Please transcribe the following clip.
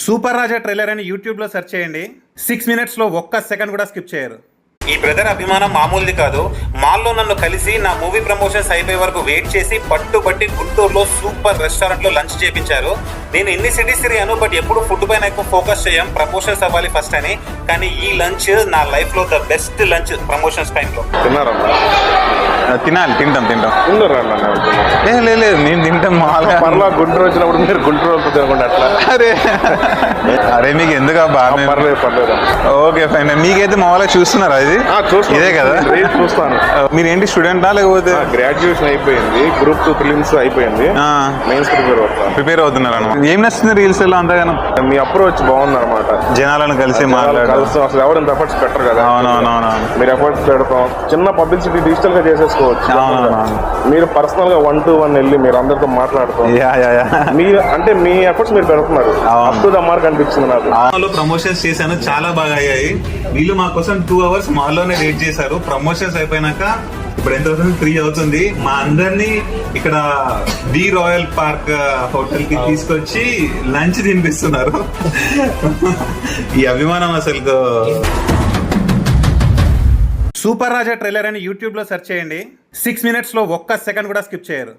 Super రాజా trailer అని యూట్యూబ్లో search చేయండి. 6 minutesలో ఒక్క సెకండ్ కూడా స్కిప్ చేయరు. ఈ బ్రదర్ అభిమానం మామూలుది కాదు. మాల్లో నన్ను కలిసి నా మూవీ ప్రమోషన్స్ అయిపోయే వరకు వెయిట్ చేసి పట్టుబట్టి గుంటూరులో సూపర్ రెస్టారెంట్లో లంచ్ చేయించారు. నేను ఎన్ని సిటీస్ తిరిగాను, బట్ ఎప్పుడు ఫుడ్ పైన ఎక్కువ ఫోకస్ చేయం, ప్రమోషన్స్ అవ్వాలి ఫస్ట్ అని. కానీ ఈ లంచ్ నా లైఫ్లో ద బెస్ట్ లంచ్ ప్రమోషన్స్ టైంలో. తినాలి, తింటాం లేదు మేము తింటాం. పర్లా గుంటూరు వచ్చినప్పుడు మీరు గుంటూరు తినకుండా అట్లా. అరే మీకు ఎందుకు పర్లేదు. Okay fine. మీకైతే మామూలుగా చూస్తున్నారా ఇది? ఇదే కదా చూస్తాను. మీరు ఏంటి స్టూడెంటా లేకపోతే? గ్రాడ్యుయేషన్ అయిపోయింది, గ్రూప్ 2 ప్రిలిమ్స్ అయిపోయింది, మెయిన్స్ ప్రిపేర్ అవుతున్నారు అన్నమాట. ఏం నచ్చింది రీల్స్ లో అంతగానో? మీ అప్రోచ్ బాగుంది అనమాట. జనాలను కలిసి కలుస్తాం. అసలు ఎవరు ఇంత ఎఫర్ట్స్ పెట్టరు కదా. అవునవునవును. మీరు ఎఫర్ట్స్ పెడతాం. చిన్న పబ్లిసిటీ డిజిటల్ గా చేసేసుకోవచ్చు. మీరు పర్సనల్ గా 1-to-1 వెళ్ళి మీరు అందరితో మాట్లాడుతాం. మీరు అంటే మీ ఎఫర్ట్స్ మీరు పెడుతున్నారు. అప్ టు ద మార్క్ అనిపించింది నాకు. ప్రమోషన్స్ చేశాను, చాలా బాగా అయ్యాయి. వీళ్ళు మా కోసం 2 hours మాల్లోనే వెయిట్ చేశారు. ప్రమోషన్స్ అయిపోయినాక ఇప్పుడు ఎంత అవుతుంది? 3 అవుతుంది. మా అందరినీ ఇక్కడ ది రాయల్ పార్క్ హోటల్ కి తీసుకొచ్చి లంచ్ తినిపిస్తున్నారు. ఈ అభిమానం అసలు. సూపర్ రాజా ట్రైలర్ అని యూట్యూబ్లో సెర్చ్ చేయండి. 6 minutesలో ఒక్క సెకండ్ కూడా స్కిప్ చేయరు.